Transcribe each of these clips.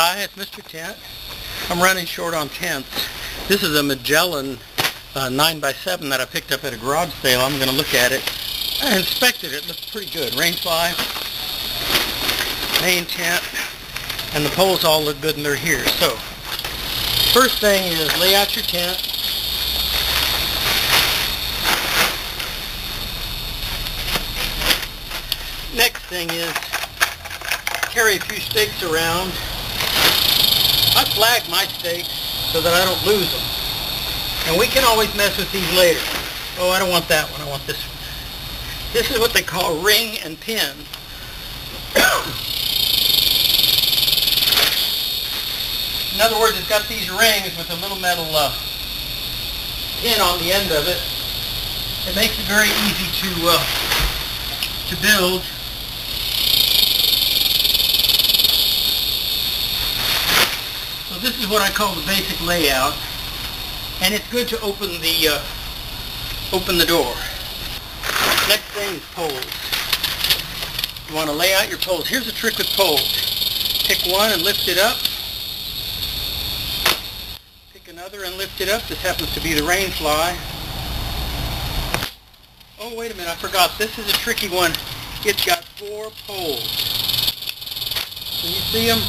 Hi, it's Mr. Tent. I'm running short on tents. This is a Magellan 9x7 that I picked up at a garage sale. I'm going to look at it. I inspected it. It looks pretty good. Rainfly, main tent, and the poles all look good and they're here. So, first thing is lay out your tent. Next thing is carry a few stakes around. I flag my stakes so that I don't lose them. And we can always mess with these later. Oh, I don't want that one. I want this one. This is what they call ring and pin. In other words, it's got these rings with a little metal pin on the end of it. It makes it very easy to build. So this is what I call the basic layout, and it's good to open the door. Next thing is poles. You want to lay out your poles. Here's a trick with poles. Pick one and lift it up. Pick another and lift it up. This happens to be the rain fly. Oh, wait a minute, I forgot. This is a tricky one. It's got 4 poles. Can you see them?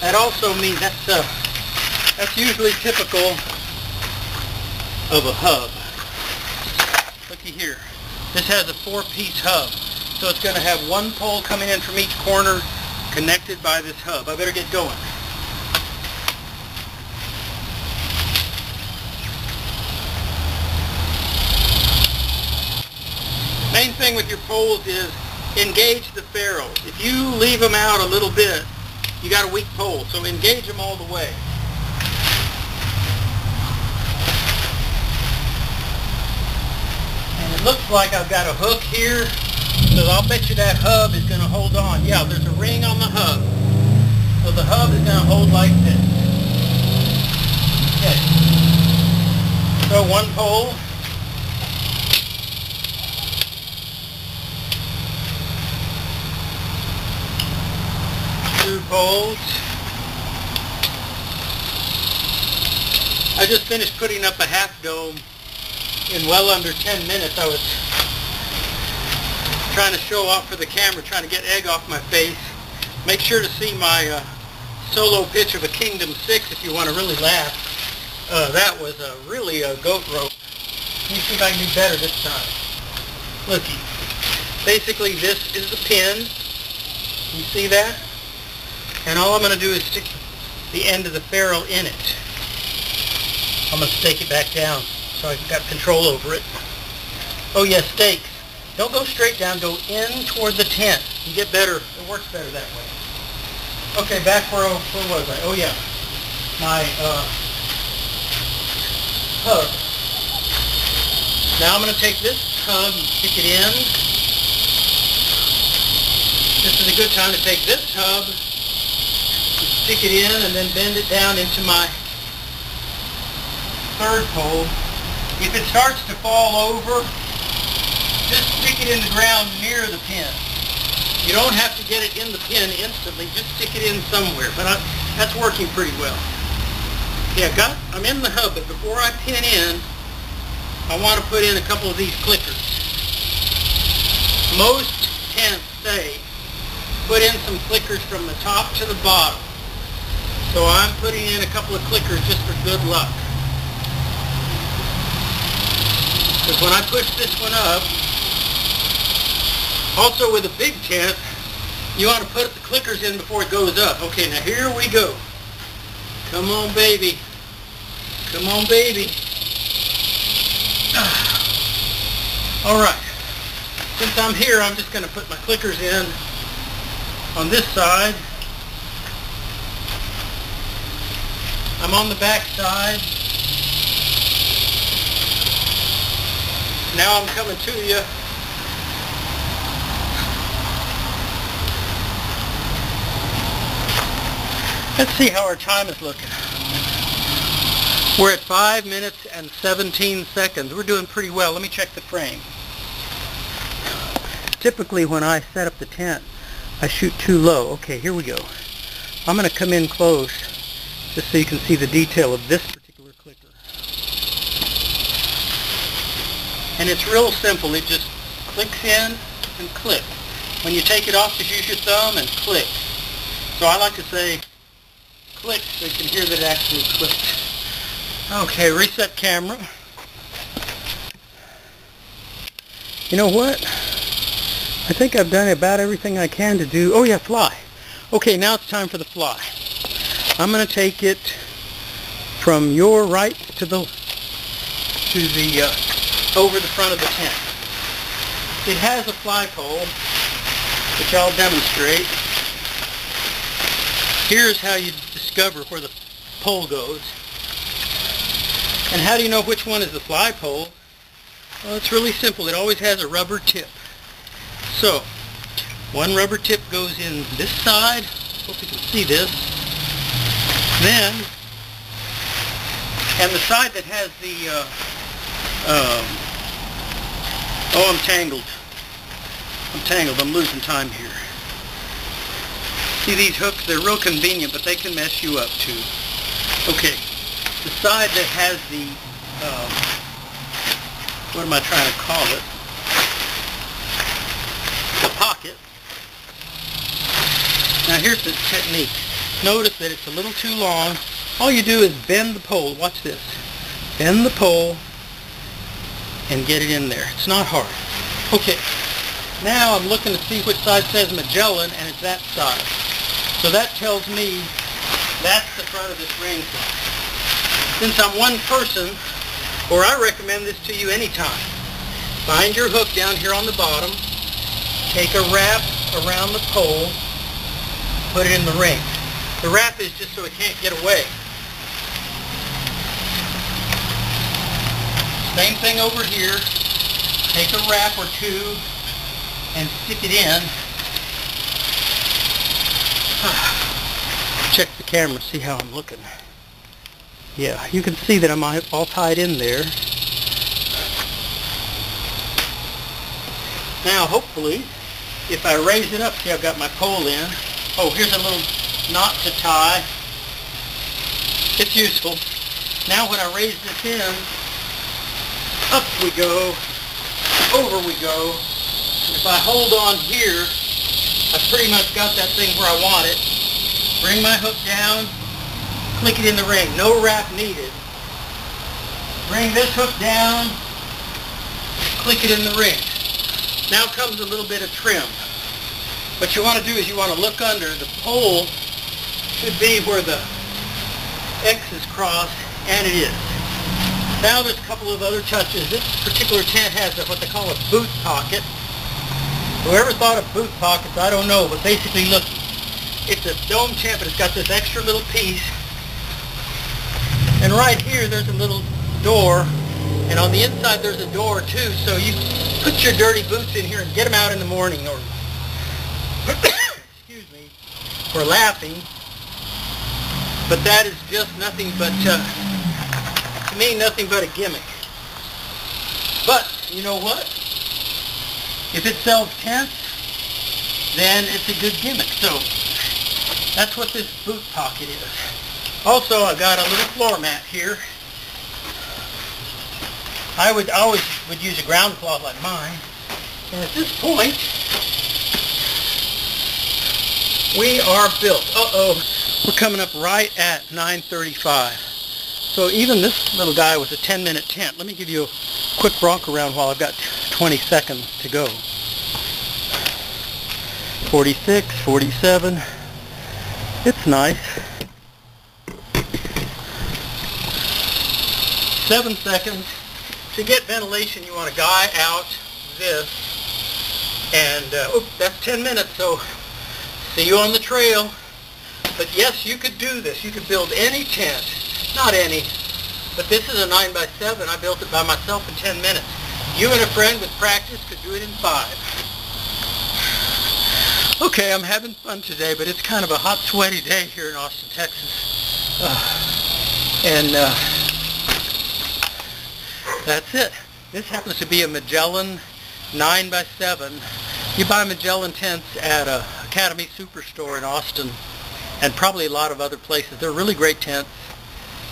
That also means that's usually typical of a hub. Looky here. This has a 4-piece hub. So it's going to have 1 pole coming in from each corner connected by this hub. I better get going. Main thing with your poles is engage the ferrules. If you leave them out a little bit, you got a weak pole, so engage them all the way. And it looks like I've got a hook here, so I'll bet you that hub is going to hold on. Yeah, there's a ring on the hub. So the hub is going to hold like this. Okay. So 1 pole. Poles. I just finished putting up a half dome in well under 10 minutes. I was trying to show off for the camera, trying to get egg off my face. Make sure to see my solo pitch of a Kingdom 6 if you want to really laugh. That was really a goat rope. Let me see if I can do better this time. Looky. Basically this is the pin. You see that? And all I'm going to do is stick the end of the ferrule in it. I'm going to stake it back down so I've got control over it. Oh yes, stakes. Don't go straight down, go in toward the tent. You get better, it works better that way. Okay, back where was I? Oh yeah, my hub. Now I'm going to take this hub and stick it in. This is a good time to take this hub, stick it in, and then bend it down into my 3rd pole. If it starts to fall over, just stick it in the ground near the pin. You don't have to get it in the pin instantly, just stick it in somewhere. But that's working pretty well. Yeah, I'm in the hub, but before I pin in, I want to put in a couple of these clickers. Most tents say put in some clickers from the top to the bottom. So I'm putting in a couple of clickers just for good luck. Because when I push this one up, also with a big tent, you want to put the clickers in before it goes up. Okay, now here we go. Come on, baby. Come on, baby. Alright. Since I'm here, I'm just going to put my clickers in on this side. I'm on the back side. Now I'm coming to you. Let's see how our time is looking. We're at 5 minutes and 17 seconds. We're doing pretty well. Let me check the frame. Typically when I set up the tent, I shoot too low. Okay, here we go. I'm going to come in close just so you can see the detail of this particular clicker. And it's real simple. It just clicks in and clicks. When you take it off, just use your thumb and click. So I like to say click so you can hear that it actually clicks. Okay, reset camera. You know what? I think I've done about everything I can to do. Oh yeah, fly. Okay, now it's time for the fly. I'm going to take it from your right to the over the front of the tent. It has a fly pole, which I'll demonstrate. Here's how you discover where the pole goes. And how do you know which one is the fly pole? Well, it's really simple. It always has a rubber tip. So, one rubber tip goes in this side. Hope you can see this. Then, and the side that has the, oh, I'm tangled. I'm losing time here. See these hooks? They're real convenient, but they can mess you up too. Okay, the side that has the, what am I trying to call it? The pocket. Now here's the technique. Notice that it's a little too long. All you do is bend the pole. Watch this. Bend the pole and get it in there. It's not hard. Okay. Now I'm looking to see which side says Magellan, and it's that side. So that tells me that's the front of this ring fly. Since I'm one person, or I recommend this to you anytime, find your hook down here on the bottom, take a wrap around the pole, put it in the ring. The wrap is just so it can't get away. Same thing over here. Take a wrap or two and stick it in. Check the camera, see how I'm looking. Yeah, you can see that I'm all tied in there. Now, hopefully, if I raise it up, see I've got my pole in. Oh, here's a little knot to tie. It's useful. Now when I raise this in, up we go, over we go. If I hold on here, I've pretty much got that thing where I want it. Bring my hook down, click it in the ring. No wrap needed. Bring this hook down, click it in the ring. Now comes a little bit of trim. What you want to do is you want to look under. The pole should be where the X is crossed, and it is. Now there's a couple of other touches. This particular tent has what they call a boot pocket. Whoever thought of boot pockets, I don't know, but basically look, it's a dome tent, but it's got this extra little piece. And right here there's a little door, and on the inside there's a door too, so you put your dirty boots in here and get them out in the morning, or excuse me, for laughing. But that is just nothing but, to me, nothing but a gimmick. But, you know what? If it sells tents, then it's a good gimmick. So, that's what this boot pocket is. Also, I got a little floor mat here. I always would use a ground cloth like mine. And at this point, we are built. Uh-oh. We're coming up right at 9:35. So even this little guy was a 10-minute tent. Let me give you a quick walk around while I've got 20 seconds to go. 46, 47. It's nice. 7 seconds. To get ventilation, you want to guy out this. And, that's 10 minutes, so see you on the trail. But yes, you could do this. You could build any tent. Not any, but this is a 9x7. I built it by myself in 10 minutes. You and a friend with practice could do it in 5. Okay, I'm having fun today, but it's kind of a hot, sweaty day here in Austin, Texas. That's it. This happens to be a Magellan 9x7. You buy Magellan tents at a Academy Superstore in Austin. and probably a lot of other places. They're really great tents.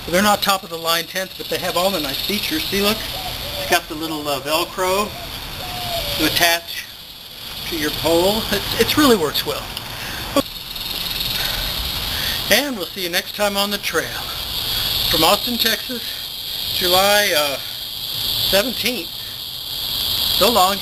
They're not top-of-the-line tents, but they have all the nice features. See, look, it's got the little Velcro to attach to your pole. It really works well. And we'll see you next time on the trail. From Austin, Texas, July 17th. So long.